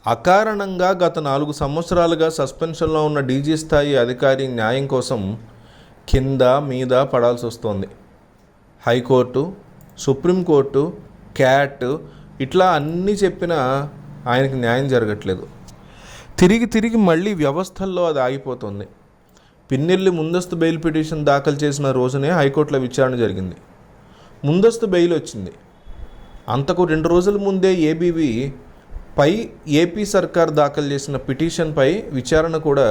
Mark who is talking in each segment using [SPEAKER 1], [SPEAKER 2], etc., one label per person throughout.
[SPEAKER 1] అకారణంగా గత 4 సంవత్సరాలుగా సస్పెన్షన్లో ఉన్న డీజీ స్థాయి అధికారి న్యాయం కోసం కింద మీద పడాల్సి వస్తోంది. హైకోర్టు, సుప్రీంకోర్టు, క్యాట్ ఇట్లా అన్నీ చెప్పినా ఆయనకి న్యాయం జరగట్లేదు. తిరిగి మళ్ళీ వ్యవస్థల్లో అది ఆగిపోతుంది. పిన్నెల్లి ముందస్తు బెయిల్ పిటిషన్ దాఖలు చేసిన రోజునే హైకోర్టులో విచారణ జరిగింది. ముందస్తు బెయిల్ వచ్చింది. అంతకు 2 రోజుల ముందే ఏబీవీ పై ఏపీ సర్కార్ దాఖలు చేసిన పిటిషన్పై విచారణ కూడా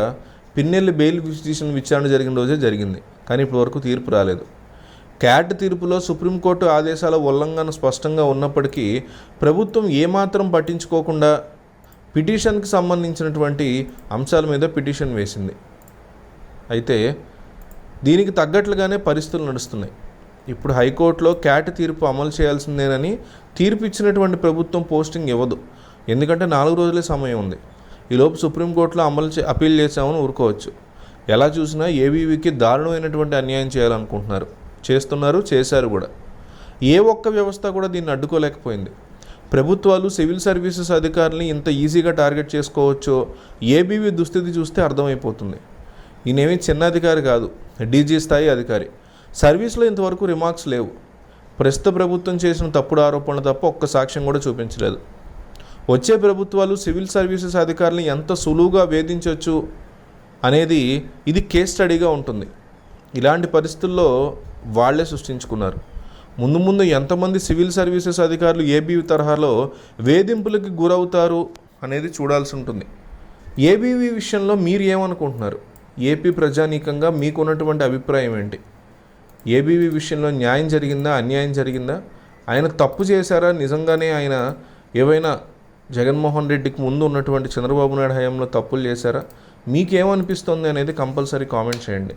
[SPEAKER 1] పిన్నెల్లి బెయిల్ పిటిషన్ విచారణ జరిగిన రోజే జరిగింది. కానీ ఇప్పటివరకు తీర్పు రాలేదు. క్యాట్ తీర్పులో సుప్రీంకోర్టు ఆదేశాల ఉల్లంఘన స్పష్టంగా ఉన్నప్పటికీ ప్రభుత్వం ఏమాత్రం పట్టించుకోకుండా పిటిషన్కి సంబంధించినటువంటి అంశాల మీద పిటిషన్ వేసింది. అయితే దీనికి తగ్గట్లుగానే పరిస్థితులు నడుస్తున్నాయి. ఇప్పుడు హైకోర్టులో క్యాట్ తీర్పు అమలు చేయాల్సిందేనని తీర్పు ఇచ్చినటువంటి ప్రభుత్వం పోస్టింగ్ ఇవ్వదు. ఎందుకంటే 4 రోజులే సమయం ఉంది. ఈలోపు సుప్రీంకోర్టులో అపీల్ చేసామని ఊరుకోవచ్చు. ఎలా చూసినా ఏబీవీకి దారుణమైనటువంటి అన్యాయం చేస్తున్నారు, చేశారు కూడా. ఏ ఒక్క వ్యవస్థ కూడా దీన్ని అడ్డుకోలేకపోయింది. ప్రభుత్వాలు సివిల్ సర్వీసెస్ అధికారులని ఇంత ఈజీగా టార్గెట్ చేసుకోవచ్చో ఏబీవీ దుస్థితి చూస్తే అర్థమైపోతుంది. ఈయనేమీ చిన్న అధికారి కాదు, డీజీ స్థాయి అధికారి. సర్వీస్లో ఇంతవరకు రిమార్క్స్ లేవు. ప్రస్తుత ప్రభుత్వం చేసిన తప్పుడు ఆరోపణలు తప్ప ఒక్క సాక్ష్యం కూడా చూపించలేదు. వచ్చే ప్రభుత్వాలు సివిల్ సర్వీసెస్ అధికారులను ఎంత సులువుగా వేధించవచ్చు అనేది ఇది కేస్ స్టడీగా ఉంటుంది. ఇలాంటి పరిస్థితుల్లో వాళ్లే సృష్టించుకున్నారు. ముందు ఎంతమంది సివిల్ సర్వీసెస్ అధికారులు ఏబీవీ తరహాలో వేధింపులకి గురవుతారు అనేది చూడాల్సి ఉంటుంది. ఏబీవీ విషయంలో మీరు ఏమనుకుంటున్నారు? ఏపీ ప్రజానీకంగా మీకున్నటువంటి అభిప్రాయం ఏంటి? ఏబీవీ విషయంలో న్యాయం జరిగిందా, అన్యాయం జరిగిందా? ఆయన తప్పు చేశారా? నిజంగానే ఆయన ఏవైనా జగన్మోహన్ రెడ్డికి ముందు ఉన్నటువంటి చంద్రబాబు నాయుడు హయాంలో తప్పులు చేశారా? మీకేమనిపిస్తుంది అనేది కంపల్సరీ కామెంట్ చేయండి.